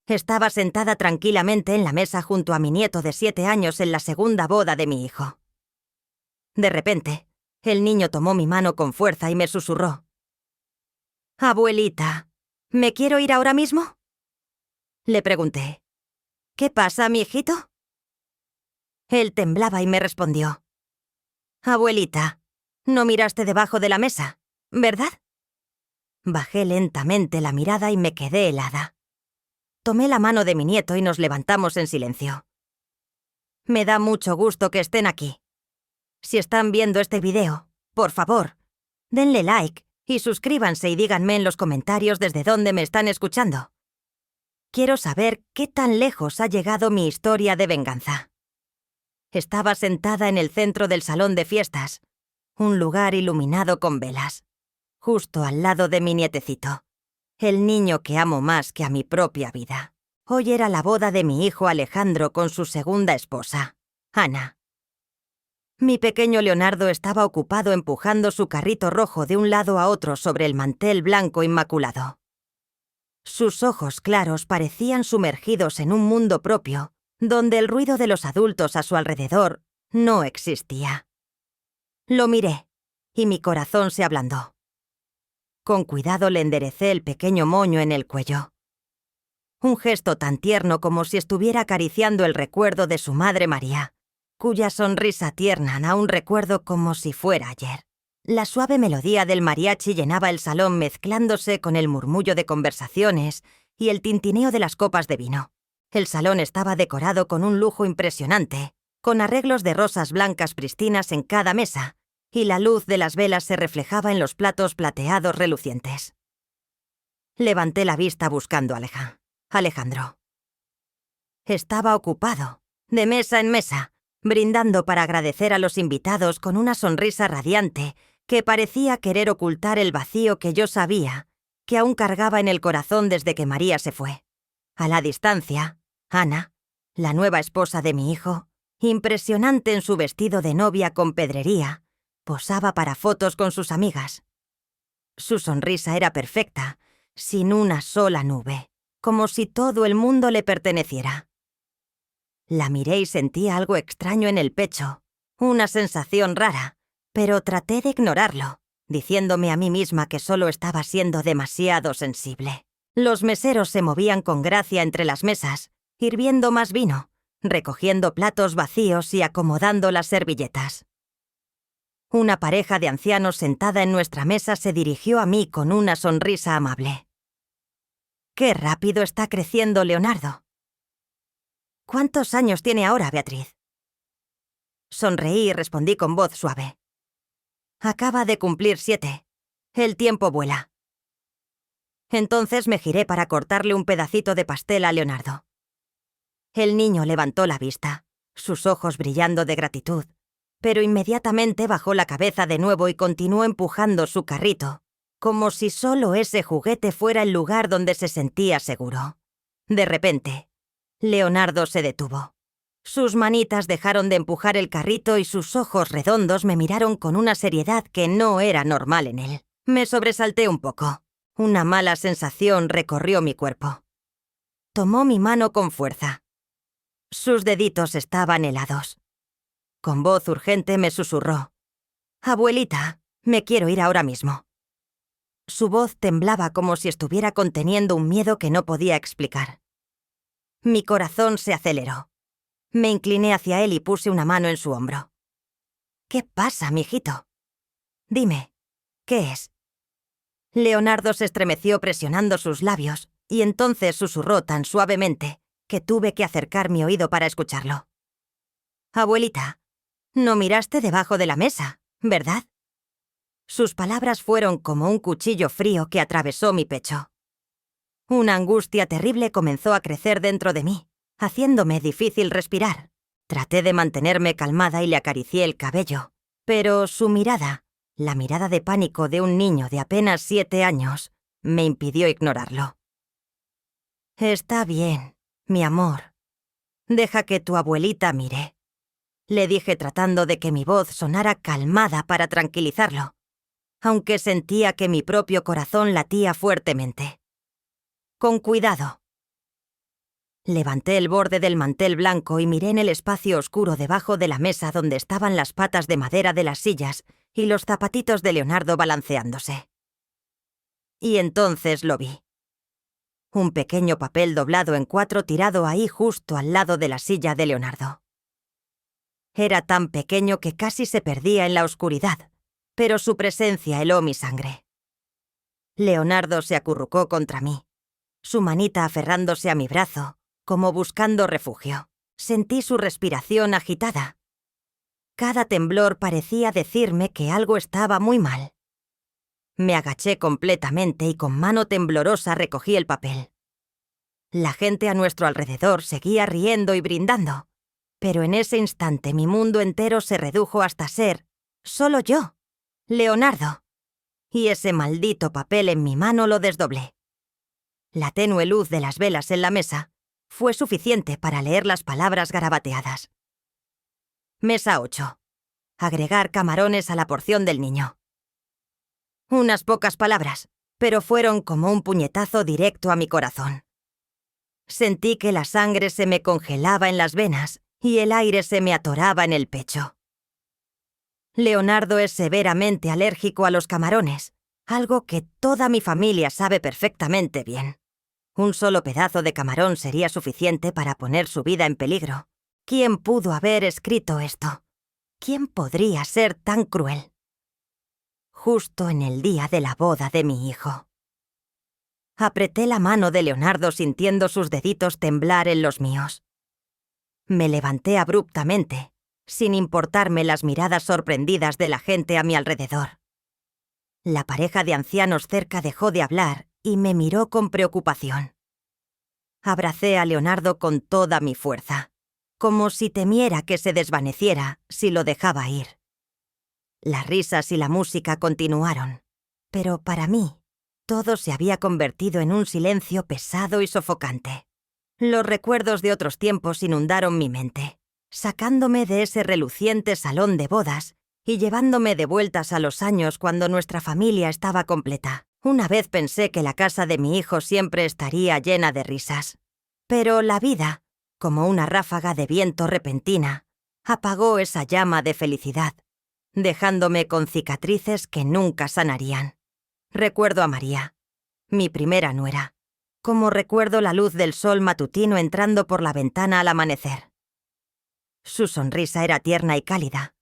Estaba sentada tranquilamente en la mesa junto a mi nieto de 7 años en la segunda boda de mi hijo. De repente, el niño tomó mi mano con fuerza y me susurró: «Abuelita, ¿me quiero ir ahora mismo?». Le pregunté: «¿Qué pasa, mi hijito?». Él temblaba y me respondió: «Abuelita, no miraste debajo de la mesa, ¿verdad?». Bajé lentamente la mirada y me quedé helada. Tomé la mano de mi nieto y nos levantamos en silencio. Me da mucho gusto que estén aquí. Si están viendo este video, por favor, denle like y suscríbanse y díganme en los comentarios desde dónde me están escuchando. Quiero saber qué tan lejos ha llegado mi historia de venganza. Estaba sentada en el centro del salón de fiestas, un lugar iluminado con velas, justo al lado de mi nietecito, el niño que amo más que a mi propia vida. Hoy era la boda de mi hijo Alejandro con su segunda esposa, Ana. Mi pequeño Leonardo estaba ocupado empujando su carrito rojo de un lado a otro sobre el mantel blanco inmaculado. Sus ojos claros parecían sumergidos en un mundo propio, donde el ruido de los adultos a su alrededor no existía. Lo miré, y mi corazón se ablandó. Con cuidado le enderecé el pequeño moño en el cuello. Un gesto tan tierno como si estuviera acariciando el recuerdo de su madre María, cuya sonrisa tierna aún recuerdo como si fuera ayer. La suave melodía del mariachi llenaba el salón mezclándose con el murmullo de conversaciones y el tintineo de las copas de vino. El salón estaba decorado con un lujo impresionante, con arreglos de rosas blancas pristinas en cada mesa, y la luz de las velas se reflejaba en los platos plateados relucientes. Levanté la vista buscando a Alejandro. Estaba ocupado, de mesa en mesa, brindando para agradecer a los invitados con una sonrisa radiante que parecía querer ocultar el vacío que yo sabía que aún cargaba en el corazón desde que María se fue. A la distancia, Ana, la nueva esposa de mi hijo, impresionante en su vestido de novia con pedrería, posaba para fotos con sus amigas. Su sonrisa era perfecta, sin una sola nube, como si todo el mundo le perteneciera. La miré y sentí algo extraño en el pecho, una sensación rara, pero traté de ignorarlo, diciéndome a mí misma que solo estaba siendo demasiado sensible. Los meseros se movían con gracia entre las mesas, hirviendo más vino, recogiendo platos vacíos y acomodando las servilletas. Una pareja de ancianos sentada en nuestra mesa se dirigió a mí con una sonrisa amable. «Qué rápido está creciendo Leonardo». «¿Cuántos años tiene ahora, Beatriz?». Sonreí y respondí con voz suave. «Acaba de cumplir 7. El tiempo vuela». Entonces me giré para cortarle un pedacito de pastel a Leonardo. El niño levantó la vista, sus ojos brillando de gratitud, pero inmediatamente bajó la cabeza de nuevo y continuó empujando su carrito, como si solo ese juguete fuera el lugar donde se sentía seguro. De repente, Leonardo se detuvo. Sus manitas dejaron de empujar el carrito y sus ojos redondos me miraron con una seriedad que no era normal en él. Me sobresalté un poco. Una mala sensación recorrió mi cuerpo. Tomó mi mano con fuerza. Sus deditos estaban helados. Con voz urgente me susurró: «Abuelita, me quiero ir ahora mismo». Su voz temblaba como si estuviera conteniendo un miedo que no podía explicar. Mi corazón se aceleró. Me incliné hacia él y puse una mano en su hombro. «¿Qué pasa, mijito? Dime, ¿qué es?». Leonardo se estremeció presionando sus labios y entonces susurró tan suavemente que tuve que acercar mi oído para escucharlo. «Abuelita, no miraste debajo de la mesa, ¿verdad?». Sus palabras fueron como un cuchillo frío que atravesó mi pecho. Una angustia terrible comenzó a crecer dentro de mí, haciéndome difícil respirar. Traté de mantenerme calmada y le acaricié el cabello, pero su mirada, la mirada de pánico de un niño de apenas 7 años, me impidió ignorarlo. «Está bien, mi amor. Deja que tu abuelita mire», le dije tratando de que mi voz sonara calmada para tranquilizarlo, aunque sentía que mi propio corazón latía fuertemente. «Con cuidado». Levanté el borde del mantel blanco y miré en el espacio oscuro debajo de la mesa donde estaban las patas de madera de las sillas y los zapatitos de Leonardo balanceándose. Y entonces lo vi. Un pequeño papel doblado en 4 tirado ahí justo al lado de la silla de Leonardo. Era tan pequeño que casi se perdía en la oscuridad, pero su presencia heló mi sangre. Leonardo se acurrucó contra mí, su manita aferrándose a mi brazo, como buscando refugio. Sentí su respiración agitada. Cada temblor parecía decirme que algo estaba muy mal. Me agaché completamente y con mano temblorosa recogí el papel. La gente a nuestro alrededor seguía riendo y brindando, pero en ese instante mi mundo entero se redujo hasta ser solo yo, Leonardo, y ese maldito papel en mi mano lo desdoblé. La tenue luz de las velas en la mesa fue suficiente para leer las palabras garabateadas. Mesa 8. Agregar camarones a la porción del niño. Unas pocas palabras, pero fueron como un puñetazo directo a mi corazón. Sentí que la sangre se me congelaba en las venas y el aire se me atoraba en el pecho. Leonardo es severamente alérgico a los camarones, algo que toda mi familia sabe perfectamente bien. Un solo pedazo de camarón sería suficiente para poner su vida en peligro. ¿Quién pudo haber escrito esto? ¿Quién podría ser tan cruel? Justo en el día de la boda de mi hijo. Apreté la mano de Leonardo sintiendo sus deditos temblar en los míos. Me levanté abruptamente, sin importarme las miradas sorprendidas de la gente a mi alrededor. La pareja de ancianos cerca dejó de hablar y me miró con preocupación. Abracé a Leonardo con toda mi fuerza, como si temiera que se desvaneciera si lo dejaba ir. Las risas y la música continuaron, pero para mí, todo se había convertido en un silencio pesado y sofocante. Los recuerdos de otros tiempos inundaron mi mente, sacándome de ese reluciente salón de bodas y llevándome de vueltas a los años cuando nuestra familia estaba completa. Una vez pensé que la casa de mi hijo siempre estaría llena de risas. Pero la vida, como una ráfaga de viento repentina, apagó esa llama de felicidad, dejándome con cicatrices que nunca sanarían. Recuerdo a María, mi primera nuera, como recuerdo la luz del sol matutino entrando por la ventana al amanecer. Su sonrisa era tierna y cálida.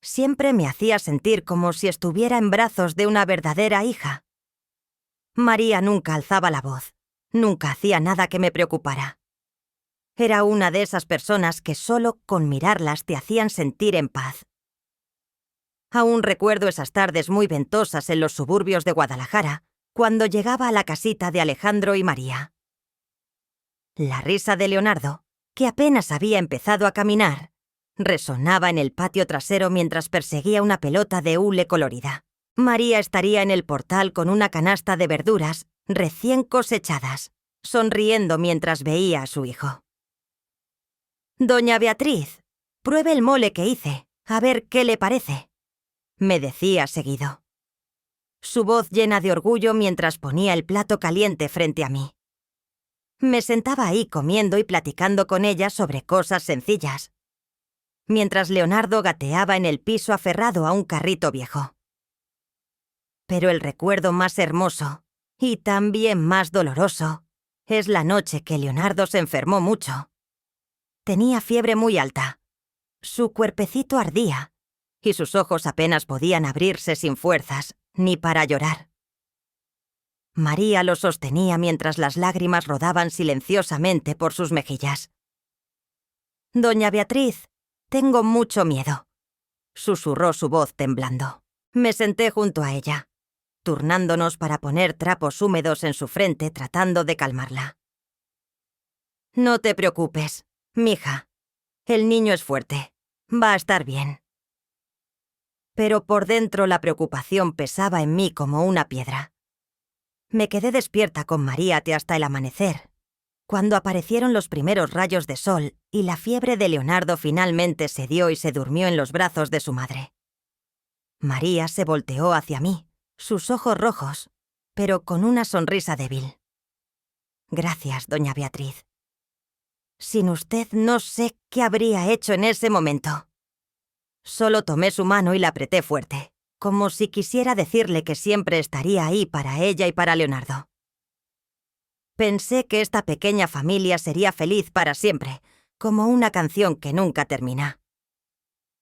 Siempre me hacía sentir como si estuviera en brazos de una verdadera hija. María nunca alzaba la voz, nunca hacía nada que me preocupara. Era una de esas personas que solo con mirarlas te hacían sentir en paz. Aún recuerdo esas tardes muy ventosas en los suburbios de Guadalajara, cuando llegaba a la casita de Alejandro y María. La risa de Leonardo, que apenas había empezado a caminar, resonaba en el patio trasero mientras perseguía una pelota de hule colorida. María estaría en el portal con una canasta de verduras recién cosechadas, sonriendo mientras veía a su hijo. «Doña Beatriz, pruebe el mole que hice, a ver qué le parece», me decía seguido. Su voz llena de orgullo mientras ponía el plato caliente frente a mí. Me sentaba ahí comiendo y platicando con ella sobre cosas sencillas, mientras Leonardo gateaba en el piso aferrado a un carrito viejo. Pero el recuerdo más hermoso, y también más doloroso, es la noche que Leonardo se enfermó mucho. Tenía fiebre muy alta, su cuerpecito ardía, y sus ojos apenas podían abrirse sin fuerzas, ni para llorar. María lo sostenía mientras las lágrimas rodaban silenciosamente por sus mejillas. «Doña Beatriz, tengo mucho miedo», susurró su voz temblando. Me senté junto a ella, turnándonos para poner trapos húmedos en su frente tratando de calmarla. «No te preocupes, mija. El niño es fuerte. Va a estar bien». Pero por dentro la preocupación pesaba en mí como una piedra. Me quedé despierta con María hasta el amanecer, cuando aparecieron los primeros rayos de sol y la fiebre de Leonardo finalmente cedió y se durmió en los brazos de su madre. María se volteó hacia mí, sus ojos rojos, pero con una sonrisa débil. «Gracias, doña Beatriz. Sin usted no sé qué habría hecho en ese momento. Solo tomé su mano y la apreté fuerte, como si quisiera decirle que siempre estaría ahí para ella y para Leonardo. Pensé que esta pequeña familia sería feliz para siempre, como una canción que nunca termina.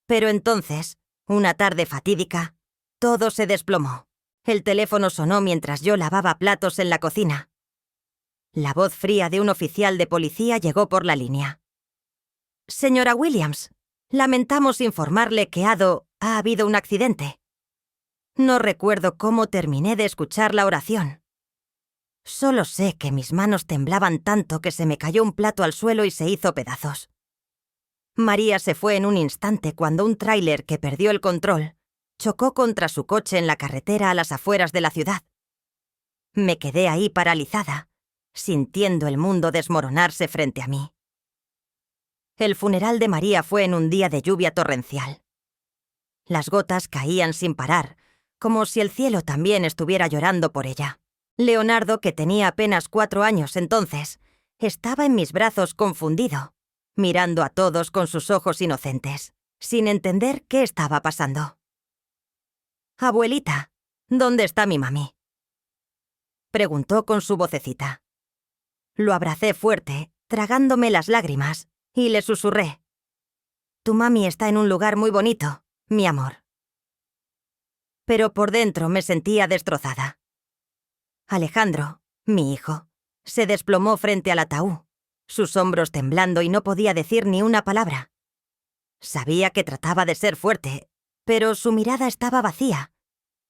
Pero entonces, una tarde fatídica, todo se desplomó. El teléfono sonó mientras yo lavaba platos en la cocina. La voz fría de un oficial de policía llegó por la línea. «Señora Williams, lamentamos informarle que ha habido un accidente». No recuerdo cómo terminé de escuchar la oración. Solo sé que mis manos temblaban tanto que se me cayó un plato al suelo y se hizo pedazos. María se fue en un instante cuando un tráiler que perdió el control chocó contra su coche en la carretera a las afueras de la ciudad. Me quedé ahí paralizada, sintiendo el mundo desmoronarse frente a mí. El funeral de María fue en un día de lluvia torrencial. Las gotas caían sin parar, como si el cielo también estuviera llorando por ella. Leonardo, que tenía apenas 4 años entonces, estaba en mis brazos confundido, mirando a todos con sus ojos inocentes, sin entender qué estaba pasando. «Abuelita, ¿dónde está mi mami?», preguntó con su vocecita. Lo abracé fuerte, tragándome las lágrimas, y le susurré: «Tu mami está en un lugar muy bonito, mi amor». Pero por dentro me sentía destrozada. Alejandro, mi hijo, se desplomó frente al ataúd, sus hombros temblando y no podía decir ni una palabra. Sabía que trataba de ser fuerte, pero su mirada estaba vacía,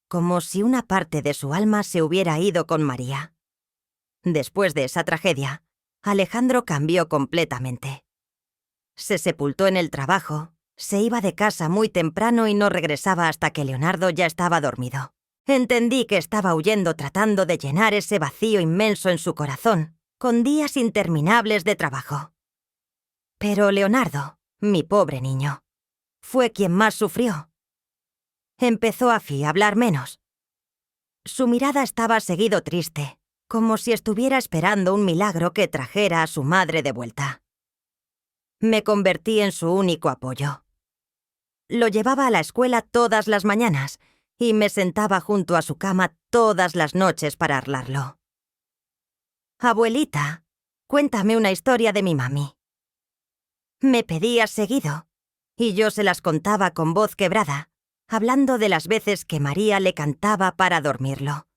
como si una parte de su alma se hubiera ido con María. Después de esa tragedia, Alejandro cambió completamente. Se sepultó en el trabajo, se iba de casa muy temprano y no regresaba hasta que Leonardo ya estaba dormido. Entendí que estaba huyendo tratando de llenar ese vacío inmenso en su corazón, con días interminables de trabajo. Pero Leonardo, mi pobre niño, fue quien más sufrió. Empezó a hablar menos. Su mirada estaba seguido triste, como si estuviera esperando un milagro que trajera a su madre de vuelta. Me convertí en su único apoyo. Lo llevaba a la escuela todas las mañanas y me sentaba junto a su cama todas las noches para hablarlo. «Abuelita, cuéntame una historia de mi mami». Me pedía seguido, y yo se las contaba con voz quebrada, hablando de las veces que María le cantaba para dormirlo,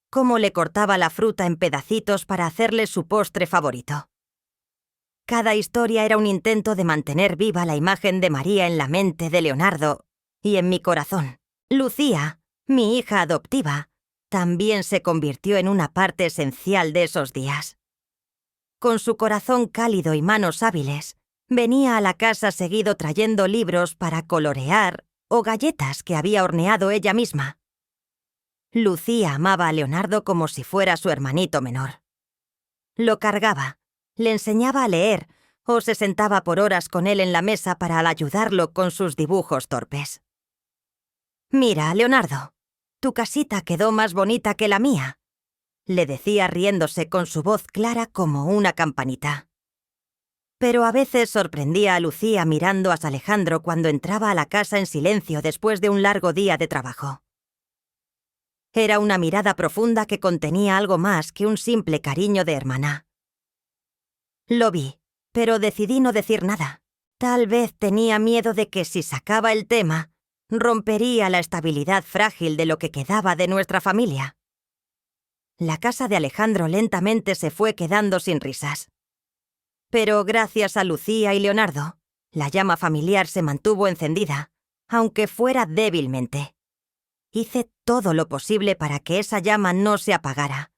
cómo le cortaba la fruta en pedacitos para hacerle su postre favorito. Cada historia era un intento de mantener viva la imagen de María en la mente de Leonardo y en mi corazón. Lucía, mi hija adoptiva, también se convirtió en una parte esencial de esos días. Con su corazón cálido y manos hábiles, venía a la casa seguido trayendo libros para colorear o galletas que había horneado ella misma. Lucía amaba a Leonardo como si fuera su hermanito menor. Lo cargaba, le enseñaba a leer o se sentaba por horas con él en la mesa para ayudarlo con sus dibujos torpes. «Mira, Leonardo, tu casita quedó más bonita que la mía», le decía riéndose con su voz clara como una campanita. Pero a veces sorprendía a Lucía mirando a Alejandro cuando entraba a la casa en silencio después de un largo día de trabajo. Era una mirada profunda que contenía algo más que un simple cariño de hermana. Lo vi, pero decidí no decir nada. Tal vez tenía miedo de que si sacaba el tema, rompería la estabilidad frágil de lo que quedaba de nuestra familia. La casa de Alejandro lentamente se fue quedando sin risas. Pero gracias a Lucía y Leonardo, la llama familiar se mantuvo encendida, aunque fuera débilmente. Hice todo lo posible para que esa llama no se apagara,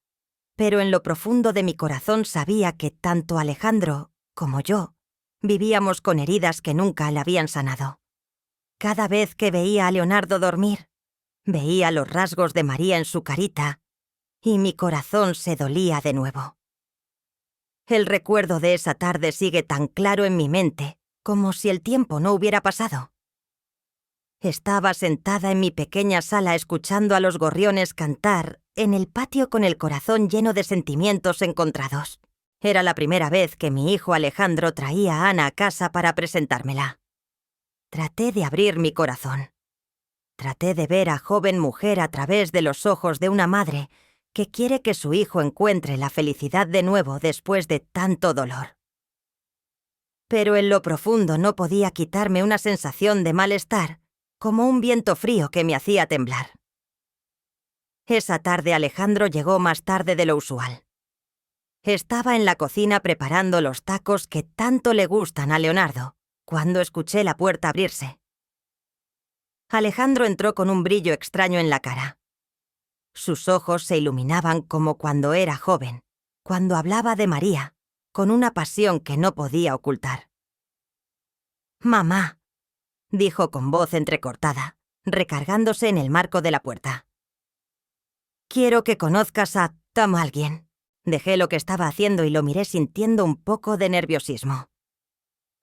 pero en lo profundo de mi corazón sabía que tanto Alejandro como yo vivíamos con heridas que nunca le habían sanado. Cada vez que veía a Leonardo dormir, veía los rasgos de María en su carita y mi corazón se dolía de nuevo. El recuerdo de esa tarde sigue tan claro en mi mente como si el tiempo no hubiera pasado. Estaba sentada en mi pequeña sala escuchando a los gorriones cantar en el patio con el corazón lleno de sentimientos encontrados. Era la primera vez que mi hijo Alejandro traía a Ana a casa para presentármela. Traté de abrir mi corazón. Traté de ver a joven mujer a través de los ojos de una madre que quiere que su hijo encuentre la felicidad de nuevo después de tanto dolor. Pero en lo profundo no podía quitarme una sensación de malestar, como un viento frío que me hacía temblar. Esa tarde Alejandro llegó más tarde de lo usual. Estaba en la cocina preparando los tacos que tanto le gustan a Leonardo, cuando escuché la puerta abrirse. Alejandro entró con un brillo extraño en la cara. Sus ojos se iluminaban como cuando era joven, cuando hablaba de María, con una pasión que no podía ocultar. «Mamá», dijo con voz entrecortada, recargándose en el marco de la puerta. «Quiero que conozcas a alguien». Dejé lo que estaba haciendo y lo miré sintiendo un poco de nerviosismo.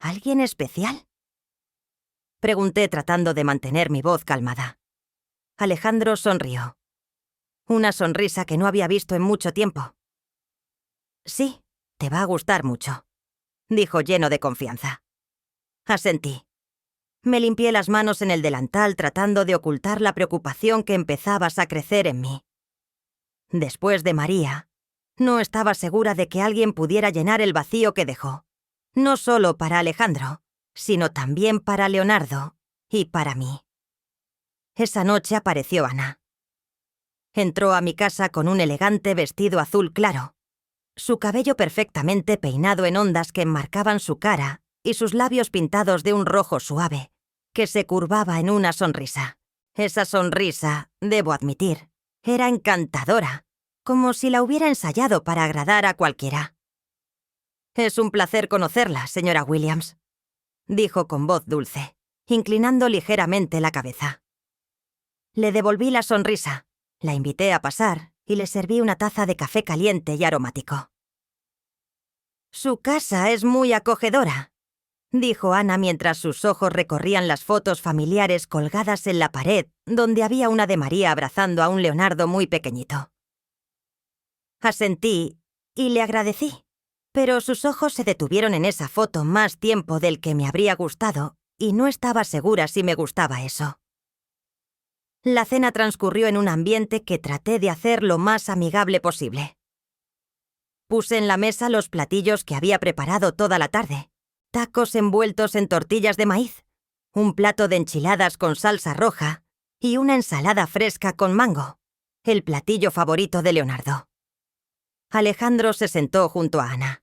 ¿Alguien especial?, pregunté tratando de mantener mi voz calmada. Alejandro sonrió. Una sonrisa que no había visto en mucho tiempo. «Sí, te va a gustar mucho», dijo lleno de confianza. Asentí. Me limpié las manos en el delantal tratando de ocultar la preocupación que empezaba a crecer en mí. Después de María, no estaba segura de que alguien pudiera llenar el vacío que dejó, no solo para Alejandro, sino también para Leonardo y para mí. Esa noche apareció Ana. Entró a mi casa con un elegante vestido azul claro, su cabello perfectamente peinado en ondas que enmarcaban su cara y sus labios pintados de un rojo suave, que se curvaba en una sonrisa. Esa sonrisa, debo admitir, era encantadora, como si la hubiera ensayado para agradar a cualquiera. «Es un placer conocerla, señora Williams», dijo con voz dulce, inclinando ligeramente la cabeza. Le devolví la sonrisa, la invité a pasar y le serví una taza de café caliente y aromático. «Su casa es muy acogedora», dijo Ana mientras sus ojos recorrían las fotos familiares colgadas en la pared, donde había una de María abrazando a un Leonardo muy pequeñito. Asentí y le agradecí, pero sus ojos se detuvieron en esa foto más tiempo del que me habría gustado y no estaba segura si me gustaba eso. La cena transcurrió en un ambiente que traté de hacer lo más amigable posible. Puse en la mesa los platillos que había preparado toda la tarde: tacos envueltos en tortillas de maíz, un plato de enchiladas con salsa roja y una ensalada fresca con mango, el platillo favorito de Leonardo. Alejandro se sentó junto a Ana.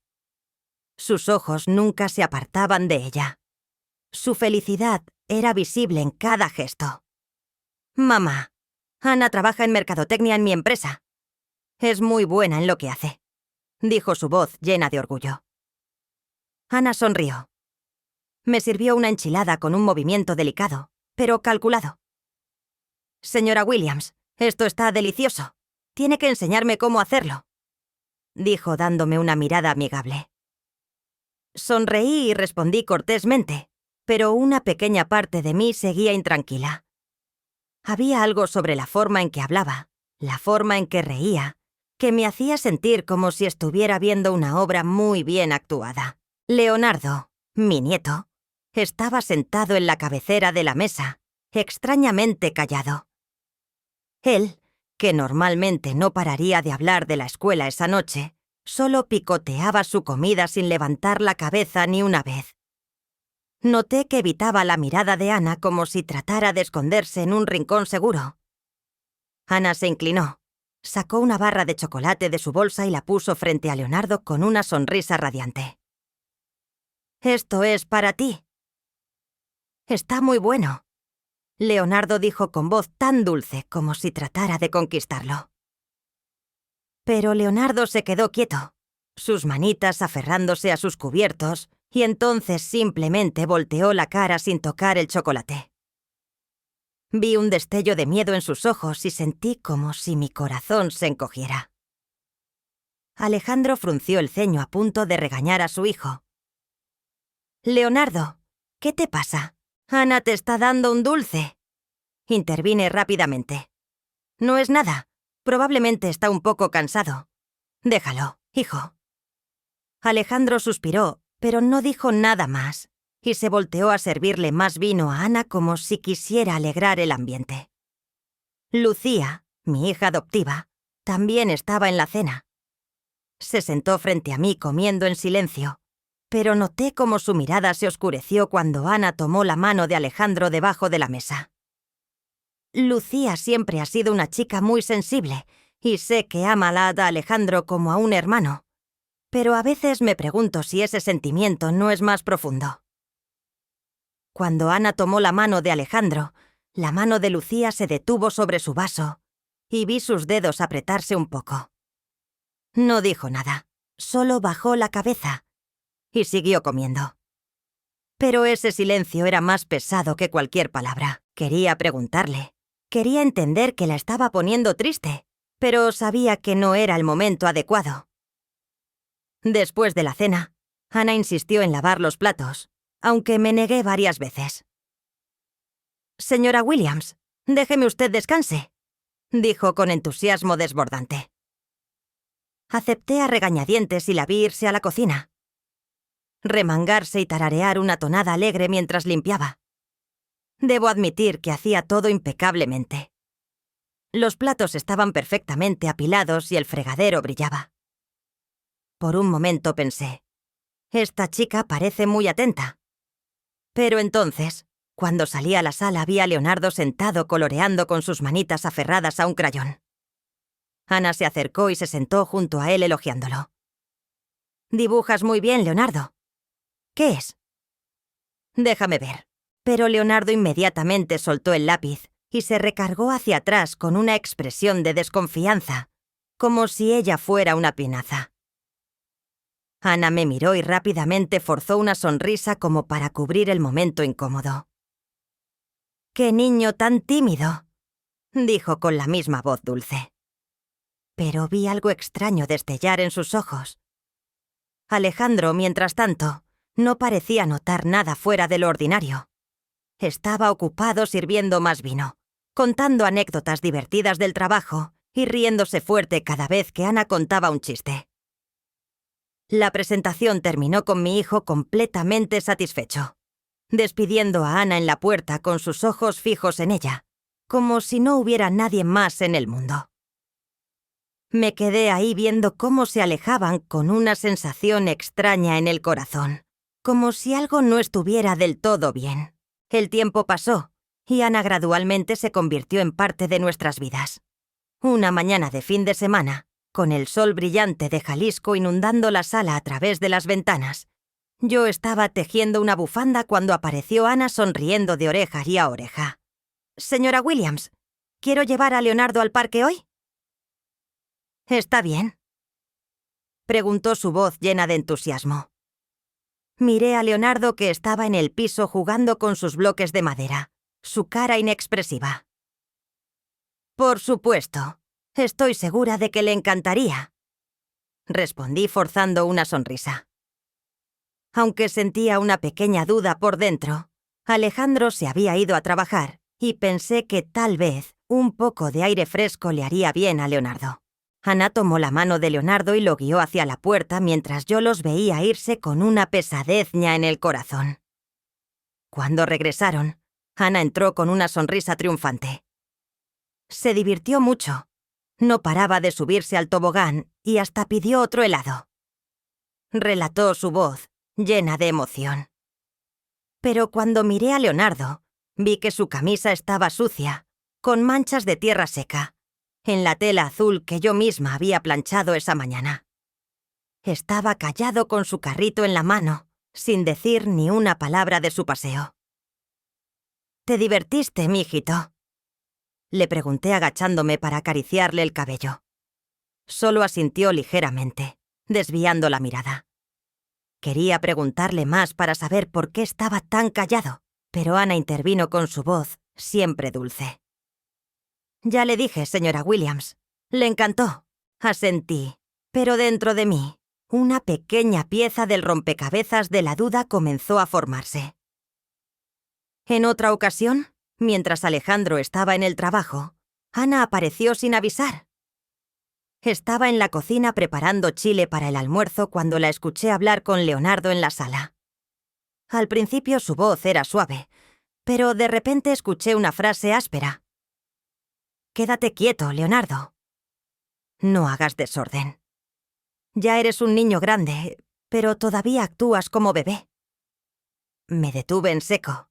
Sus ojos nunca se apartaban de ella. Su felicidad era visible en cada gesto. «Mamá, Ana trabaja en mercadotecnia en mi empresa. Es muy buena en lo que hace», dijo su voz llena de orgullo. Ana sonrió. Me sirvió una enchilada con un movimiento delicado, pero calculado. «Señora Williams, esto está delicioso. Tiene que enseñarme cómo hacerlo», dijo dándome una mirada amigable. Sonreí y respondí cortésmente, pero una pequeña parte de mí seguía intranquila. Había algo sobre la forma en que hablaba, la forma en que reía, que me hacía sentir como si estuviera viendo una obra muy bien actuada. Leonardo, mi nieto, estaba sentado en la cabecera de la mesa, extrañamente callado. Él, que normalmente no pararía de hablar de la escuela esa noche, solo picoteaba su comida sin levantar la cabeza ni una vez. Noté que evitaba la mirada de Ana como si tratara de esconderse en un rincón seguro. Ana se inclinó, sacó una barra de chocolate de su bolsa y la puso frente a Leonardo con una sonrisa radiante. «Esto es para ti». «Está muy bueno», Leonardo dijo con voz tan dulce como si tratara de conquistarlo. Pero Leonardo se quedó quieto, sus manitas aferrándose a sus cubiertos, y entonces simplemente volteó la cara sin tocar el chocolate. Vi un destello de miedo en sus ojos y sentí como si mi corazón se encogiera. Alejandro frunció el ceño a punto de regañar a su hijo. «Leonardo, ¿qué te pasa? Ana te está dando un dulce», intervine rápidamente. «No es nada. Probablemente está un poco cansado. Déjalo, hijo». Alejandro suspiró, pero no dijo nada más, y se volteó a servirle más vino a Ana como si quisiera alegrar el ambiente. Lucía, mi hija adoptiva, también estaba en la cena. Se sentó frente a mí comiendo en silencio, pero noté cómo su mirada se oscureció cuando Ana tomó la mano de Alejandro debajo de la mesa. Lucía siempre ha sido una chica muy sensible, y sé que ama a Alejandro como a un hermano, pero a veces me pregunto si ese sentimiento no es más profundo. Cuando Ana tomó la mano de Alejandro, la mano de Lucía se detuvo sobre su vaso, y vi sus dedos apretarse un poco. No dijo nada, solo bajó la cabeza, y siguió comiendo. Pero ese silencio era más pesado que cualquier palabra. Quería preguntarle. Quería entender que la estaba poniendo triste, pero sabía que no era el momento adecuado. Después de la cena, Ana insistió en lavar los platos, aunque me negué varias veces. «Señora Williams, déjeme usted descanse», dijo con entusiasmo desbordante. Acepté a regañadientes y la vi irse a la cocina. Remangarse y tararear una tonada alegre mientras limpiaba. Debo admitir que hacía todo impecablemente. Los platos estaban perfectamente apilados y el fregadero brillaba. Por un momento pensé, esta chica parece muy atenta. Pero entonces, cuando salí a la sala vi a Leonardo sentado coloreando con sus manitas aferradas a un crayón. Ana se acercó y se sentó junto a él elogiándolo. «Dibujas muy bien, Leonardo. ¿Qué es?» «Déjame ver». Pero Leonardo inmediatamente soltó el lápiz y se recargó hacia atrás con una expresión de desconfianza, como si ella fuera una pinaza. Ana me miró y rápidamente forzó una sonrisa como para cubrir el momento incómodo. «¡Qué niño tan tímido!», dijo con la misma voz dulce. Pero vi algo extraño destellar en sus ojos. Alejandro, mientras tanto, no parecía notar nada fuera de lo ordinario. Estaba ocupado sirviendo más vino, contando anécdotas divertidas del trabajo y riéndose fuerte cada vez que Ana contaba un chiste. La presentación terminó con mi hijo completamente satisfecho, despidiendo a Ana en la puerta con sus ojos fijos en ella, como si no hubiera nadie más en el mundo. Me quedé ahí viendo cómo se alejaban con una sensación extraña en el corazón, como si algo no estuviera del todo bien. El tiempo pasó, y Ana gradualmente se convirtió en parte de nuestras vidas. Una mañana de fin de semana, con el sol brillante de Jalisco inundando la sala a través de las ventanas, yo estaba tejiendo una bufanda cuando apareció Ana sonriendo de oreja y a oreja. «Señora Williams, ¿quiero llevar a Leonardo al parque hoy?» «¿Está bien?», preguntó su voz llena de entusiasmo. Miré a Leonardo, que estaba en el piso jugando con sus bloques de madera, su cara inexpresiva. «Por supuesto. Estoy segura de que le encantaría», respondí forzando una sonrisa. Aunque sentía una pequeña duda por dentro, Alejandro se había ido a trabajar y pensé que tal vez un poco de aire fresco le haría bien a Leonardo. Ana tomó la mano de Leonardo y lo guió hacia la puerta mientras yo los veía irse con una pesadezña en el corazón. Cuando regresaron, Ana entró con una sonrisa triunfante. Se divirtió mucho. No paraba de subirse al tobogán y hasta pidió otro helado. Relató su voz, llena de emoción. Pero cuando miré a Leonardo, vi que su camisa estaba sucia, con manchas de tierra seca, en la tela azul que yo misma había planchado esa mañana. Estaba callado con su carrito en la mano, sin decir ni una palabra de su paseo. «¿Te divertiste, mijito?», le pregunté agachándome para acariciarle el cabello. Solo asintió ligeramente, desviando la mirada. Quería preguntarle más para saber por qué estaba tan callado, pero Ana intervino con su voz, siempre dulce. «Ya le dije, señora Williams. Le encantó», asentí, pero dentro de mí, una pequeña pieza del rompecabezas de la duda comenzó a formarse. En otra ocasión, mientras Alejandro estaba en el trabajo, Ana apareció sin avisar. Estaba en la cocina preparando chile para el almuerzo cuando la escuché hablar con Leonardo en la sala. Al principio su voz era suave, pero de repente escuché una frase áspera. «Quédate quieto, Leonardo. No hagas desorden. Ya eres un niño grande, pero todavía actúas como bebé». Me detuve en seco,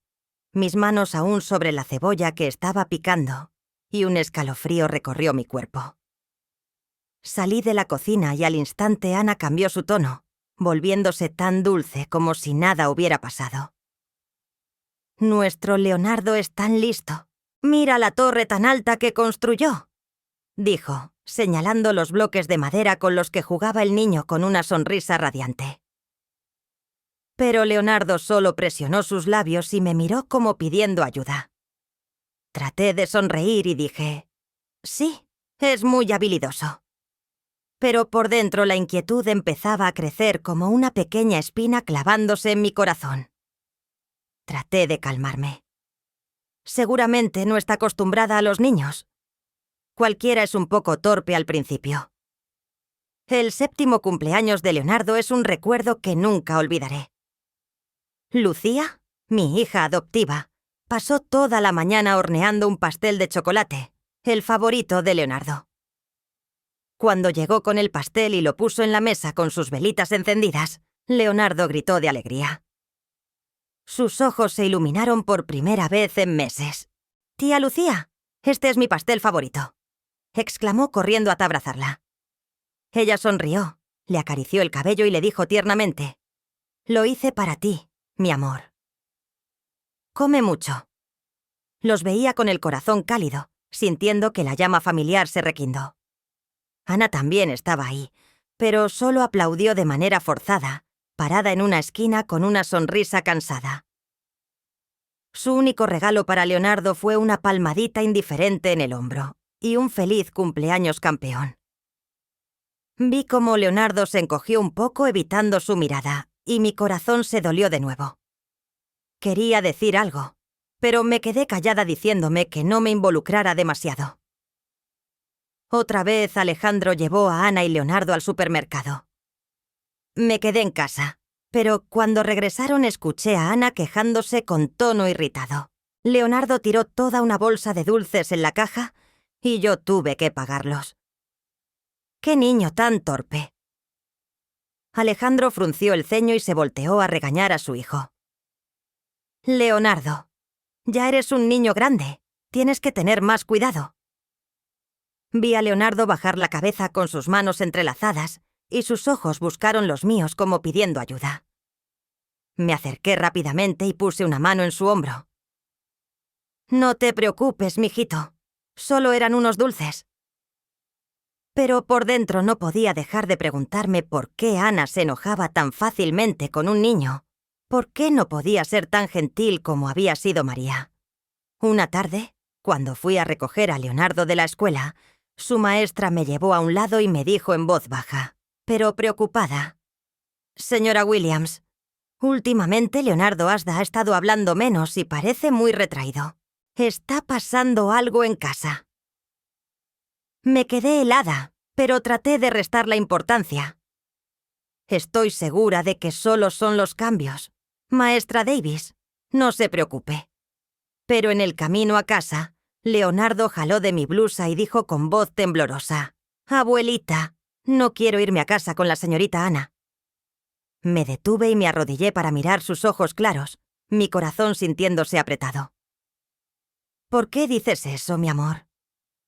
mis manos aún sobre la cebolla que estaba picando, y un escalofrío recorrió mi cuerpo. Salí de la cocina y al instante Ana cambió su tono, volviéndose tan dulce como si nada hubiera pasado. «Nuestro Leonardo es tan listo. Mira la torre tan alta que construyó», dijo, señalando los bloques de madera con los que jugaba el niño con una sonrisa radiante. Pero Leonardo solo presionó sus labios y me miró como pidiendo ayuda. Traté de sonreír y dije, «Sí, es muy habilidoso». Pero por dentro la inquietud empezaba a crecer como una pequeña espina clavándose en mi corazón. Traté de calmarme. Seguramente no está acostumbrada a los niños. Cualquiera es un poco torpe al principio. El 7º cumpleaños de Leonardo es un recuerdo que nunca olvidaré. Lucía, mi hija adoptiva, pasó toda la mañana horneando un pastel de chocolate, el favorito de Leonardo. Cuando llegó con el pastel y lo puso en la mesa con sus velitas encendidas, Leonardo gritó de alegría. Sus ojos se iluminaron por primera vez en meses. «Tía Lucía, este es mi pastel favorito», exclamó corriendo hasta abrazarla. Ella sonrió, le acarició el cabello y le dijo tiernamente, «Lo hice para ti, mi amor. Come mucho». Los veía con el corazón cálido, sintiendo que la llama familiar se requindó. Ana también estaba ahí, pero solo aplaudió de manera forzada, parada en una esquina con una sonrisa cansada. Su único regalo para Leonardo fue una palmadita indiferente en el hombro y un feliz cumpleaños campeón. Vi cómo Leonardo se encogió un poco evitando su mirada, y mi corazón se dolió de nuevo. Quería decir algo, pero me quedé callada diciéndome que no me involucrara demasiado. Otra vez Alejandro llevó a Ana y Leonardo al supermercado. Me quedé en casa, pero cuando regresaron escuché a Ana quejándose con tono irritado. Leonardo tiró toda una bolsa de dulces en la caja y yo tuve que pagarlos. ¡Qué niño tan torpe! Alejandro frunció el ceño y se volteó a regañar a su hijo. «Leonardo, ya eres un niño grande. Tienes que tener más cuidado». Vi a Leonardo bajar la cabeza con sus manos entrelazadas y sus ojos buscaron los míos como pidiendo ayuda. Me acerqué rápidamente y puse una mano en su hombro. «No te preocupes, mijito. Solo eran unos dulces». Pero por dentro no podía dejar de preguntarme por qué Ana se enojaba tan fácilmente con un niño. ¿Por qué no podía ser tan gentil como había sido María? Una tarde, cuando fui a recoger a Leonardo de la escuela, su maestra me llevó a un lado y me dijo en voz baja, pero preocupada, «Señora Williams, últimamente Leonardo Asda ha estado hablando menos y parece muy retraído. Está pasando algo en casa». Me quedé helada, pero traté de restar importancia. «Estoy segura de que solo son los cambios. Maestra Davis, no se preocupe». Pero en el camino a casa, Leonardo jaló de mi blusa y dijo con voz temblorosa, «Abuelita, no quiero irme a casa con la señorita Ana». Me detuve y me arrodillé para mirar sus ojos claros, mi corazón sintiéndose apretado. «¿Por qué dices eso, mi amor?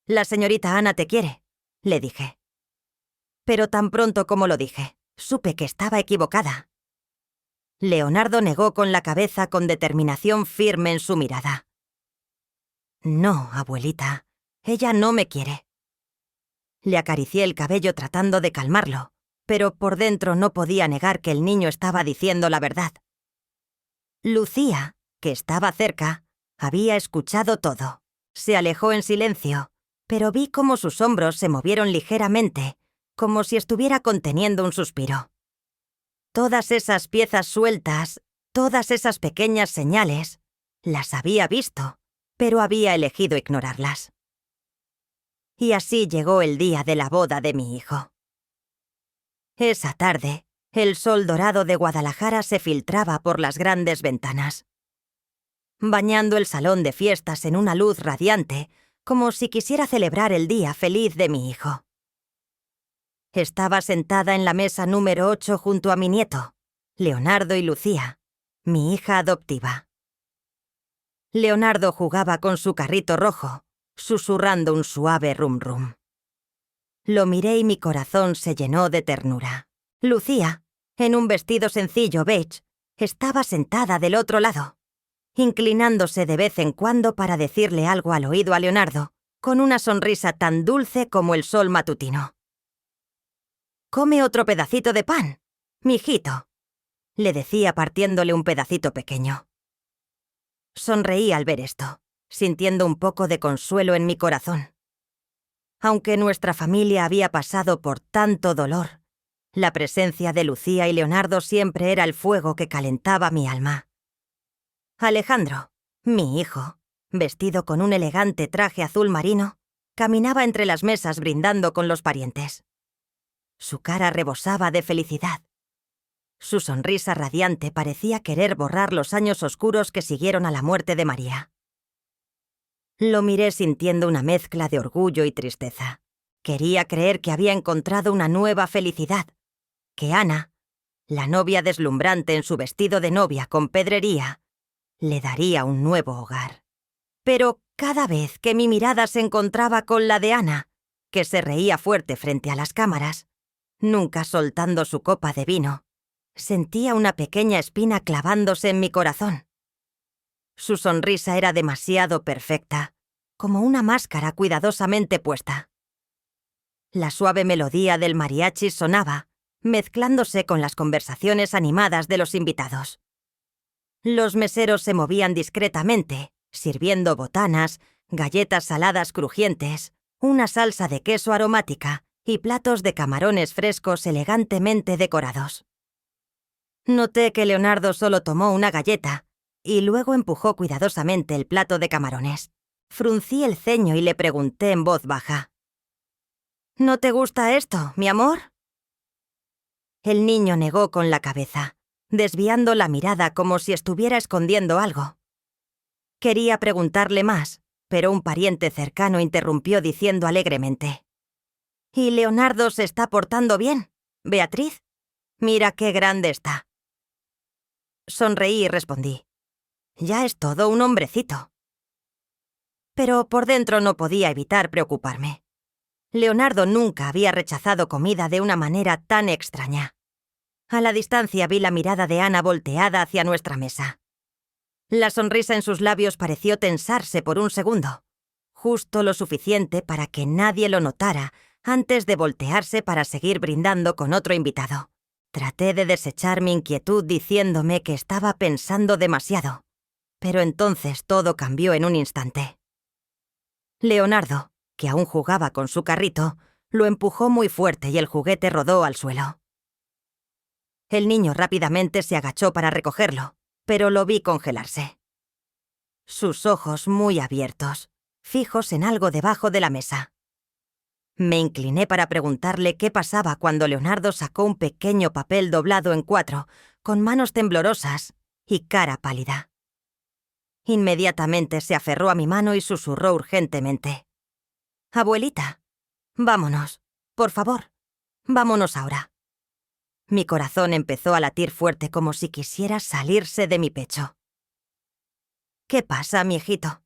La señorita Ana te quiere», le dije. Pero tan pronto como lo dije, supe que estaba equivocada. Leonardo negó con la cabeza con determinación firme en su mirada. «No, abuelita, ella no me quiere». Le acaricié el cabello tratando de calmarlo, pero por dentro no podía negar que el niño estaba diciendo la verdad. Lucía, que estaba cerca, había escuchado todo. Se alejó en silencio, pero vi cómo sus hombros se movieron ligeramente, como si estuviera conteniendo un suspiro. Todas esas piezas sueltas, todas esas pequeñas señales, las había visto, pero había elegido ignorarlas. Y así llegó el día de la boda de mi hijo. Esa tarde, el sol dorado de Guadalajara se filtraba por las grandes ventanas, bañando el salón de fiestas en una luz radiante, como si quisiera celebrar el día feliz de mi hijo. Estaba sentada en la mesa número 8 junto a mi nieto, Leonardo y Lucía, mi hija adoptiva. Leonardo jugaba con su carrito rojo, susurrando un suave rum rum. Lo miré y mi corazón se llenó de ternura. Lucía, en un vestido sencillo beige, estaba sentada del otro lado, inclinándose de vez en cuando para decirle algo al oído a Leonardo, con una sonrisa tan dulce como el sol matutino. «Come otro pedacito de pan, mijito», le decía partiéndole un pedacito pequeño. Sonreí al ver esto, sintiendo un poco de consuelo en mi corazón. Aunque nuestra familia había pasado por tanto dolor, la presencia de Lucía y Leonardo siempre era el fuego que calentaba mi alma. Alejandro, mi hijo, vestido con un elegante traje azul marino, caminaba entre las mesas brindando con los parientes. Su cara rebosaba de felicidad. Su sonrisa radiante parecía querer borrar los años oscuros que siguieron a la muerte de María. Lo miré sintiendo una mezcla de orgullo y tristeza. Quería creer que había encontrado una nueva felicidad, que Ana, la novia deslumbrante en su vestido de novia con pedrería, le daría un nuevo hogar. Pero cada vez que mi mirada se encontraba con la de Ana, que se reía fuerte frente a las cámaras, nunca soltando su copa de vino, sentía una pequeña espina clavándose en mi corazón. Su sonrisa era demasiado perfecta, como una máscara cuidadosamente puesta. La suave melodía del mariachi sonaba, mezclándose con las conversaciones animadas de los invitados. Los meseros se movían discretamente, sirviendo botanas, galletas saladas crujientes, una salsa de queso aromática y platos de camarones frescos elegantemente decorados. Noté que Leonardo solo tomó una galleta y luego empujó cuidadosamente el plato de camarones. Fruncí el ceño y le pregunté en voz baja: «¿No te gusta esto, mi amor?» El niño negó con la cabeza, desviando la mirada como si estuviera escondiendo algo. Quería preguntarle más, pero un pariente cercano interrumpió diciendo alegremente: «¿Y Leonardo se está portando bien, Beatriz? Mira qué grande está». Sonreí y respondí: «Ya es todo un hombrecito». Pero por dentro no podía evitar preocuparme. Leonardo nunca había rechazado comida de una manera tan extraña. A la distancia vi la mirada de Ana volteada hacia nuestra mesa. La sonrisa en sus labios pareció tensarse por un segundo, justo lo suficiente para que nadie lo notara antes de voltearse para seguir brindando con otro invitado. Traté de desechar mi inquietud diciéndome que estaba pensando demasiado, pero entonces todo cambió en un instante. Leonardo, que aún jugaba con su carrito, lo empujó muy fuerte y el juguete rodó al suelo. El niño rápidamente se agachó para recogerlo, pero lo vi congelarse. Sus ojos muy abiertos, fijos en algo debajo de la mesa. Me incliné para preguntarle qué pasaba cuando Leonardo sacó un pequeño papel doblado en 4, con manos temblorosas y cara pálida. Inmediatamente se aferró a mi mano y susurró urgentemente: «Abuelita, vámonos, por favor, vámonos ahora». Mi corazón empezó a latir fuerte como si quisiera salirse de mi pecho. «¿Qué pasa, mi hijito?»,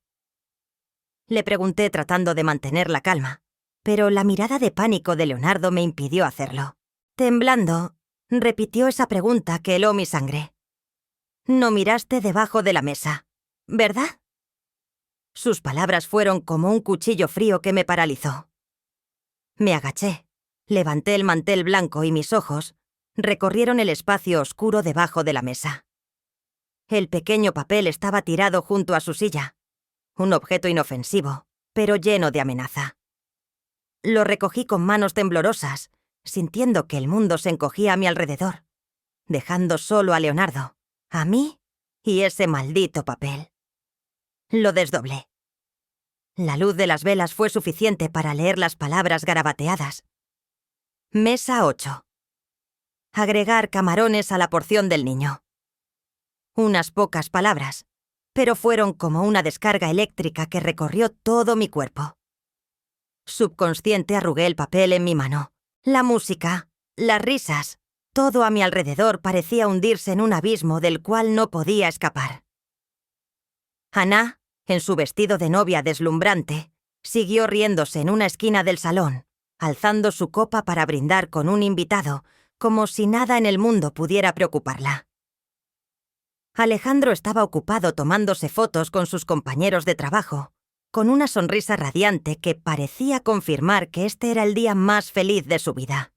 le pregunté tratando de mantener la calma, pero la mirada de pánico de Leonardo me impidió hacerlo. Temblando, repitió esa pregunta que heló mi sangre. «No miraste debajo de la mesa, ¿verdad?». Sus palabras fueron como un cuchillo frío que me paralizó. Me agaché, levanté el mantel blanco y mis ojos recorrieron el espacio oscuro debajo de la mesa. El pequeño papel estaba tirado junto a su silla, un objeto inofensivo, pero lleno de amenaza. Lo recogí con manos temblorosas, sintiendo que el mundo se encogía a mi alrededor, dejando solo a Leonardo, a mí y ese maldito papel. Lo desdoblé. La luz de las velas fue suficiente para leer las palabras garabateadas. Mesa 8. Agregar camarones a la porción del niño. Unas pocas palabras, pero fueron como una descarga eléctrica que recorrió todo mi cuerpo. Subconsciente arrugué el papel en mi mano. La música, las risas, todo a mi alrededor parecía hundirse en un abismo del cual no podía escapar. Hannah, en su vestido de novia deslumbrante, siguió riéndose en una esquina del salón, alzando su copa para brindar con un invitado, como si nada en el mundo pudiera preocuparla. Alejandro estaba ocupado tomándose fotos con sus compañeros de trabajo, con una sonrisa radiante que parecía confirmar que este era el día más feliz de su vida.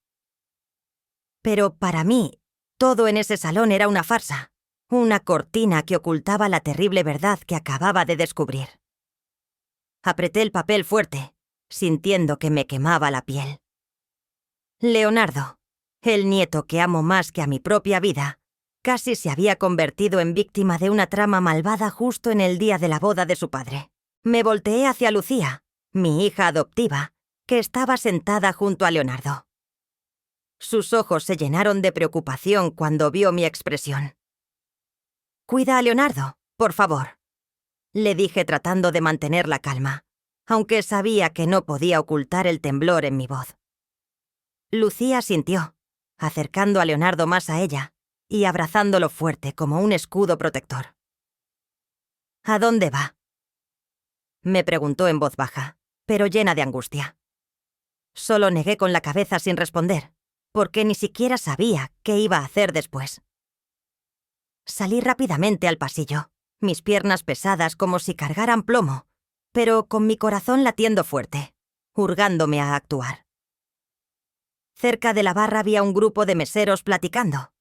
Pero para mí, todo en ese salón era una farsa, una cortina que ocultaba la terrible verdad que acababa de descubrir. Apreté el papel fuerte, sintiendo que me quemaba la piel. Leonardo, el nieto que amo más que a mi propia vida, casi se había convertido en víctima de una trama malvada justo en el día de la boda de su padre. Me volteé hacia Lucía, mi hija adoptiva, que estaba sentada junto a Leonardo. Sus ojos se llenaron de preocupación cuando vio mi expresión. «Cuida a Leonardo, por favor», le dije tratando de mantener la calma, aunque sabía que no podía ocultar el temblor en mi voz. Lucía asintió, acercando a Leonardo más a ella y abrazándolo fuerte como un escudo protector. «¿A dónde va?», me preguntó en voz baja, pero llena de angustia. Solo negué con la cabeza sin responder, porque ni siquiera sabía qué iba a hacer después. Salí rápidamente al pasillo, mis piernas pesadas como si cargaran plomo, pero con mi corazón latiendo fuerte, hurgándome a actuar. Cerca de la barra había un grupo de meseros platicando.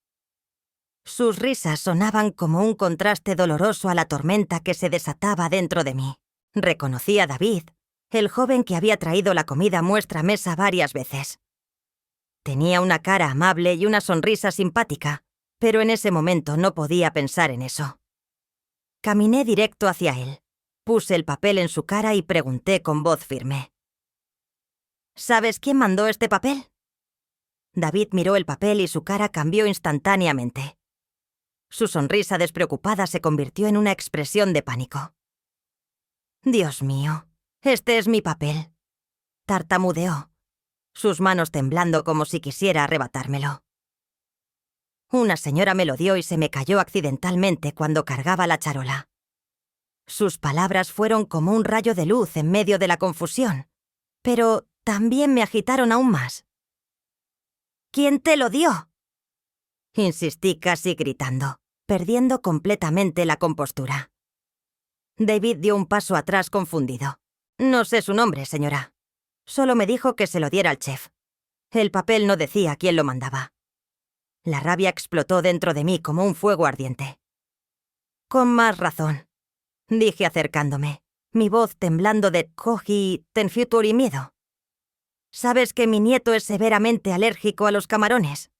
Sus risas sonaban como un contraste doloroso a la tormenta que se desataba dentro de mí. Reconocí a David, el joven que había traído la comida a nuestra mesa varias veces. Tenía una cara amable y una sonrisa simpática, pero en ese momento no podía pensar en eso. Caminé directo hacia él, puse el papel en su cara y pregunté con voz firme. ¿Sabes quién mandó este papel? David miró el papel y su cara cambió instantáneamente. Su sonrisa despreocupada se convirtió en una expresión de pánico. «Dios mío, este es mi papel», tartamudeó, sus manos temblando como si quisiera arrebatármelo. Una señora me lo dio y se me cayó accidentalmente cuando cargaba la charola. Sus palabras fueron como un rayo de luz en medio de la confusión, pero también me agitaron aún más. «¿Quién te lo dio?», insistí casi gritando, perdiendo completamente la compostura. David dio un paso atrás confundido. «No sé su nombre, señora. Solo me dijo que se lo diera al chef. El papel no decía quién lo mandaba». La rabia explotó dentro de mí como un fuego ardiente. «Con más razón», dije acercándome, mi voz temblando de coraje y tenfutur y miedo. «¿Sabes que mi nieto es severamente alérgico a los camarones?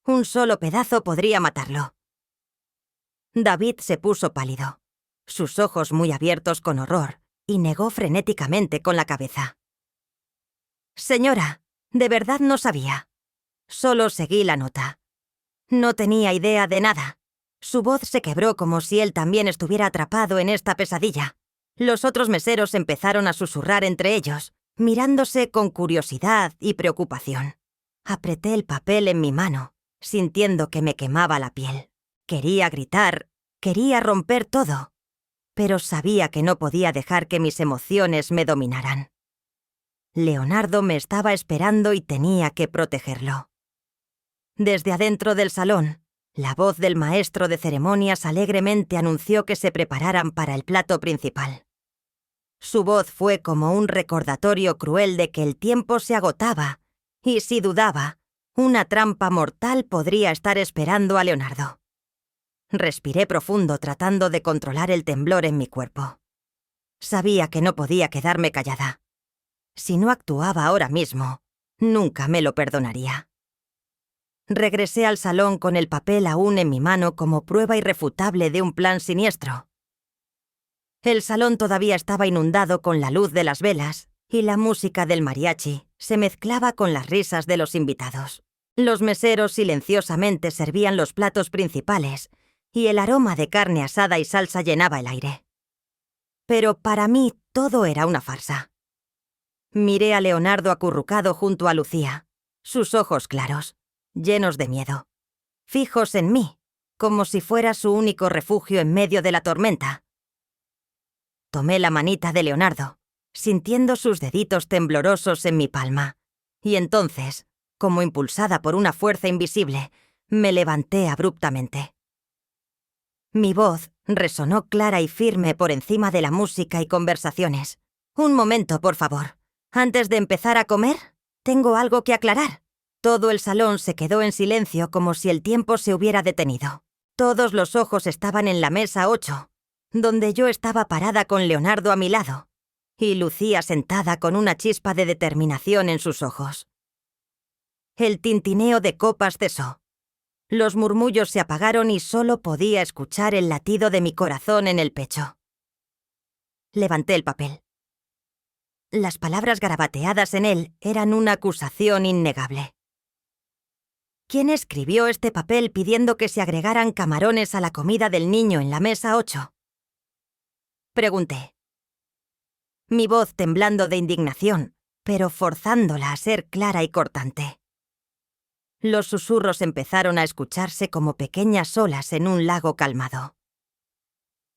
Un solo pedazo podría matarlo». David se puso pálido, sus ojos muy abiertos con horror, y negó frenéticamente con la cabeza. «Señora, de verdad no sabía. Solo seguí la nota. No tenía idea de nada». Su voz se quebró como si él también estuviera atrapado en esta pesadilla. Los otros meseros empezaron a susurrar entre ellos, mirándose con curiosidad y preocupación. Apreté el papel en mi mano, sintiendo que me quemaba la piel. Quería gritar, quería romper todo, pero sabía que no podía dejar que mis emociones me dominaran. Leonardo me estaba esperando y tenía que protegerlo. Desde adentro del salón, la voz del maestro de ceremonias alegremente anunció que se prepararan para el plato principal. Su voz fue como un recordatorio cruel de que el tiempo se agotaba, y si dudaba, una trampa mortal podría estar esperando a Leonardo. Respiré profundo tratando de controlar el temblor en mi cuerpo. Sabía que no podía quedarme callada. Si no actuaba ahora mismo, nunca me lo perdonaría. Regresé al salón con el papel aún en mi mano como prueba irrefutable de un plan siniestro. El salón todavía estaba inundado con la luz de las velas y la música del mariachi se mezclaba con las risas de los invitados. Los meseros silenciosamente servían los platos principales y el aroma de carne asada y salsa llenaba el aire. Pero para mí todo era una farsa. Miré a Leonardo acurrucado junto a Lucía, sus ojos claros, llenos de miedo, fijos en mí, como si fuera su único refugio en medio de la tormenta. Tomé la manita de Leonardo, sintiendo sus deditos temblorosos en mi palma, y entonces, como impulsada por una fuerza invisible, me levanté abruptamente. Mi voz resonó clara y firme por encima de la música y conversaciones. «Un momento, por favor. Antes de empezar a comer, tengo algo que aclarar». Todo el salón se quedó en silencio como si el tiempo se hubiera detenido. Todos los ojos estaban en la mesa 8, donde yo estaba parada con Leonardo a mi lado, y Lucía sentada con una chispa de determinación en sus ojos. El tintineo de copas cesó. Los murmullos se apagaron y solo podía escuchar el latido de mi corazón en el pecho. Levanté el papel. Las palabras garabateadas en él eran una acusación innegable. ¿Quién escribió este papel pidiendo que se agregaran camarones a la comida del niño en la mesa 8? Pregunté. Mi voz temblando de indignación, pero forzándola a ser clara y cortante. Los susurros empezaron a escucharse como pequeñas olas en un lago calmado.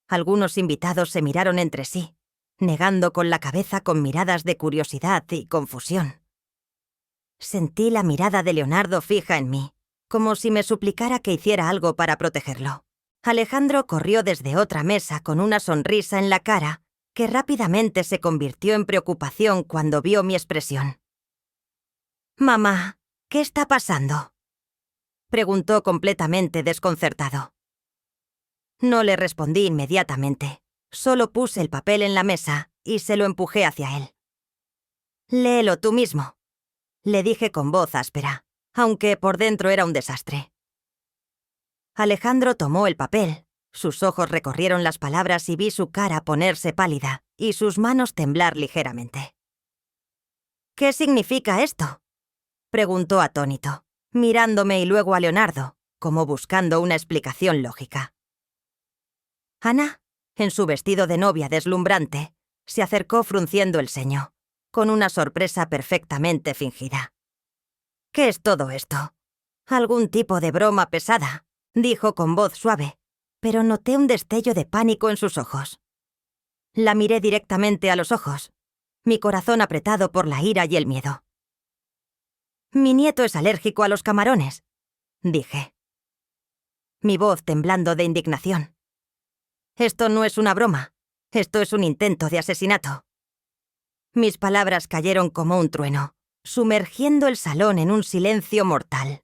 Algunos invitados se miraron entre sí, negando con la cabeza con miradas de curiosidad y confusión. Sentí la mirada de Leonardo fija en mí, como si me suplicara que hiciera algo para protegerlo. Alejandro corrió desde otra mesa con una sonrisa en la cara que rápidamente se convirtió en preocupación cuando vio mi expresión. «Mamá, ¿qué está pasando?», preguntó completamente desconcertado. No le respondí inmediatamente. Solo puse el papel en la mesa y se lo empujé hacia él. «Léelo tú mismo», le dije con voz áspera, aunque por dentro era un desastre. Alejandro tomó el papel, sus ojos recorrieron las palabras y vi su cara ponerse pálida y sus manos temblar ligeramente. «¿Qué significa esto?», preguntó atónito, mirándome y luego a Leonardo, como buscando una explicación lógica. Ana, en su vestido de novia deslumbrante, se acercó frunciendo el ceño, con una sorpresa perfectamente fingida. «¿Qué es todo esto? ¿Algún tipo de broma pesada?», dijo con voz suave, pero noté un destello de pánico en sus ojos. La miré directamente a los ojos, mi corazón apretado por la ira y el miedo. «Mi nieto es alérgico a los camarones», dije. Mi voz temblando de indignación. «Esto no es una broma. Esto es un intento de asesinato». Mis palabras cayeron como un trueno, sumergiendo el salón en un silencio mortal.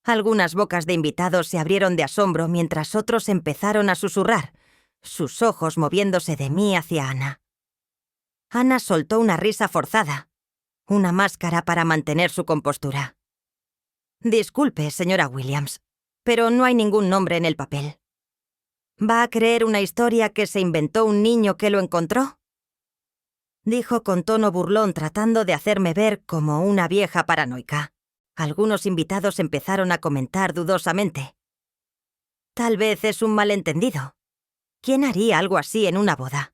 Algunas bocas de invitados se abrieron de asombro mientras otros empezaron a susurrar, sus ojos moviéndose de mí hacia Ana. Ana soltó una risa forzada, una máscara para mantener su compostura. «Disculpe, señora Williams, pero no hay ningún nombre en el papel. ¿Va a creer una historia que se inventó un niño que lo encontró?», dijo con tono burlón tratando de hacerme ver como una vieja paranoica. Algunos invitados empezaron a comentar dudosamente. «Tal vez es un malentendido. ¿Quién haría algo así en una boda?».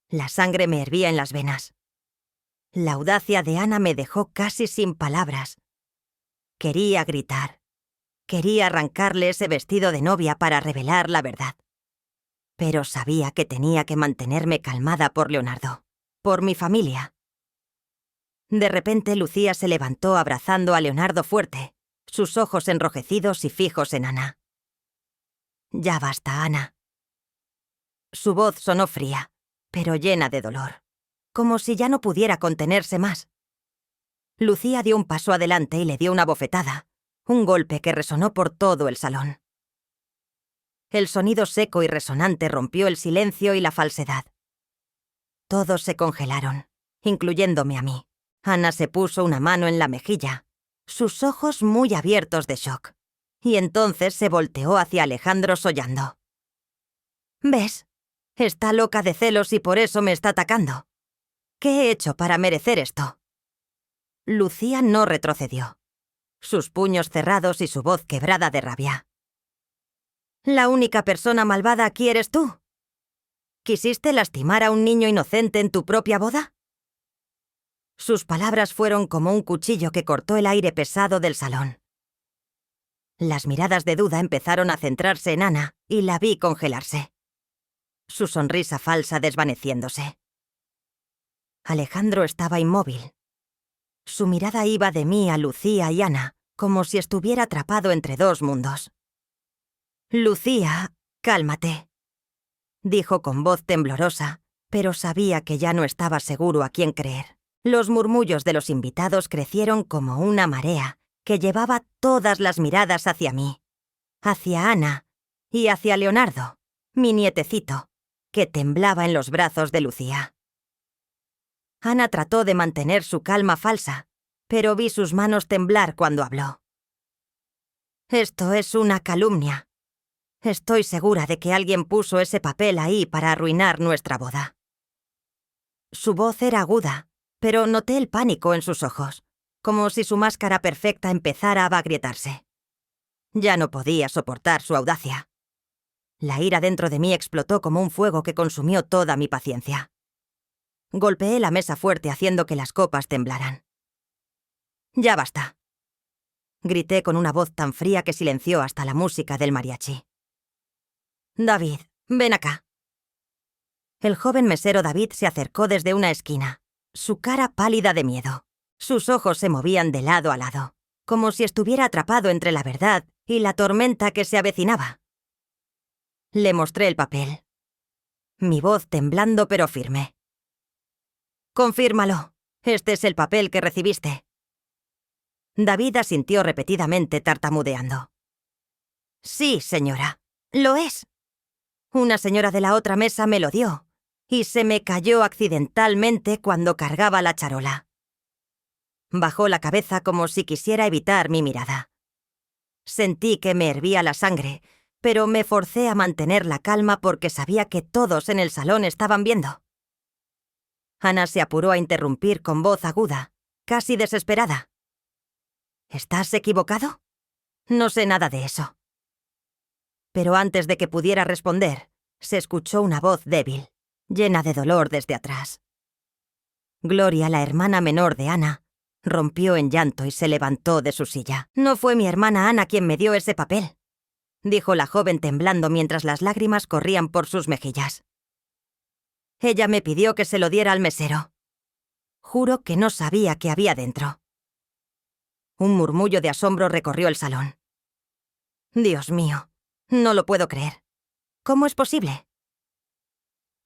La sangre me hervía en las venas. La audacia de Ana me dejó casi sin palabras. Quería gritar. Quería arrancarle ese vestido de novia para revelar la verdad. Pero sabía que tenía que mantenerme calmada por Leonardo, por mi familia. De repente Lucía se levantó abrazando a Leonardo fuerte, sus ojos enrojecidos y fijos en Ana. «Ya basta, Ana». Su voz sonó fría, pero llena de dolor, como si ya no pudiera contenerse más. Lucía dio un paso adelante y le dio una bofetada, un golpe que resonó por todo el salón. El sonido seco y resonante rompió el silencio y la falsedad. Todos se congelaron, incluyéndome a mí. Ana se puso una mano en la mejilla, sus ojos muy abiertos de shock, y entonces se volteó hacia Alejandro sollando. «¿Ves? Está loca de celos y por eso me está atacando. ¿Qué he hecho para merecer esto? Lucía no retrocedió, sus puños cerrados y su voz quebrada de rabia. La única persona malvada aquí eres tú. ¿Quisiste lastimar a un niño inocente en tu propia boda? Sus palabras fueron como un cuchillo que cortó el aire pesado del salón. Las miradas de duda empezaron a centrarse en Ana y la vi congelarse, su sonrisa falsa desvaneciéndose. Alejandro estaba inmóvil. Su mirada iba de mí a Lucía y Ana, como si estuviera atrapado entre dos mundos. «Lucía, cálmate», dijo con voz temblorosa, pero sabía que ya no estaba seguro a quién creer. Los murmullos de los invitados crecieron como una marea que llevaba todas las miradas hacia mí, hacia Ana y hacia Leonardo, mi nietecito, que temblaba en los brazos de Lucía. Ana trató de mantener su calma falsa, pero vi sus manos temblar cuando habló. «Esto es una calumnia. Estoy segura de que alguien puso ese papel ahí para arruinar nuestra boda». Su voz era aguda, pero noté el pánico en sus ojos, como si su máscara perfecta empezara a agrietarse. Ya no podía soportar su audacia. La ira dentro de mí explotó como un fuego que consumió toda mi paciencia. Golpeé la mesa fuerte haciendo que las copas temblaran. «Ya basta», grité con una voz tan fría que silenció hasta la música del mariachi. «David, ven acá». El joven mesero David se acercó desde una esquina, su cara pálida de miedo. Sus ojos se movían de lado a lado, como si estuviera atrapado entre la verdad y la tormenta que se avecinaba. Le mostré el papel, mi voz temblando pero firme. «Confírmalo. Este es el papel que recibiste». David asintió repetidamente, tartamudeando. «Sí, señora, lo es. Una señora de la otra mesa me lo dio, y se me cayó accidentalmente cuando cargaba la charola». Bajó la cabeza como si quisiera evitar mi mirada. Sentí que me hervía la sangre, pero me forcé a mantener la calma porque sabía que todos en el salón estaban viendo. Ana se apuró a interrumpir con voz aguda, casi desesperada. «¿Estás equivocado? No sé nada de eso». Pero antes de que pudiera responder, se escuchó una voz débil, llena de dolor desde atrás. Gloria, la hermana menor de Ana, rompió en llanto y se levantó de su silla. «No fue mi hermana Ana quien me dio ese papel», dijo la joven temblando mientras las lágrimas corrían por sus mejillas. «Ella me pidió que se lo diera al mesero. Juro que no sabía qué había dentro». Un murmullo de asombro recorrió el salón. «Dios mío, no lo puedo creer. ¿Cómo es posible?».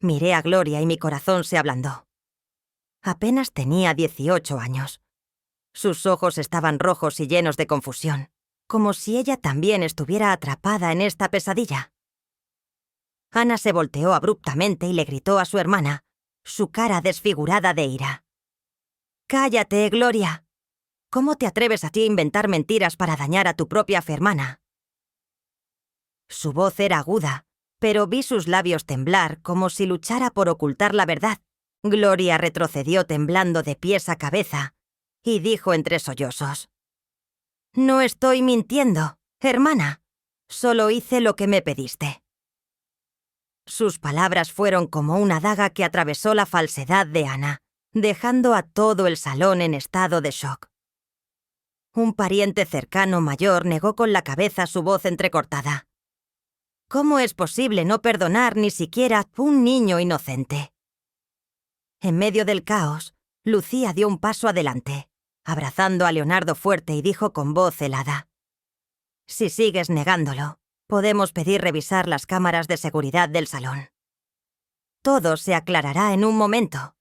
Miré a Gloria y mi corazón se ablandó. Apenas tenía 18 años. Sus ojos estaban rojos y llenos de confusión, como si ella también estuviera atrapada en esta pesadilla. Ana se volteó abruptamente y le gritó a su hermana, su cara desfigurada de ira. «¡Cállate, Gloria! ¿Cómo te atreves a ti a inventar mentiras para dañar a tu propia hermana?». Su voz era aguda, pero vi sus labios temblar como si luchara por ocultar la verdad. Gloria retrocedió temblando de pies a cabeza y dijo entre sollozos: «No estoy mintiendo, hermana. Solo hice lo que me pediste». Sus palabras fueron como una daga que atravesó la falsedad de Ana, dejando a todo el salón en estado de shock. Un pariente cercano mayor negó con la cabeza, su voz entrecortada. «¿Cómo es posible no perdonar ni siquiera a un niño inocente?». En medio del caos, Lucía dio un paso adelante, abrazando a Leonardo fuerte y dijo con voz helada: «Si sigues negándolo, podemos pedir revisar las cámaras de seguridad del salón. Todo se aclarará en un momento».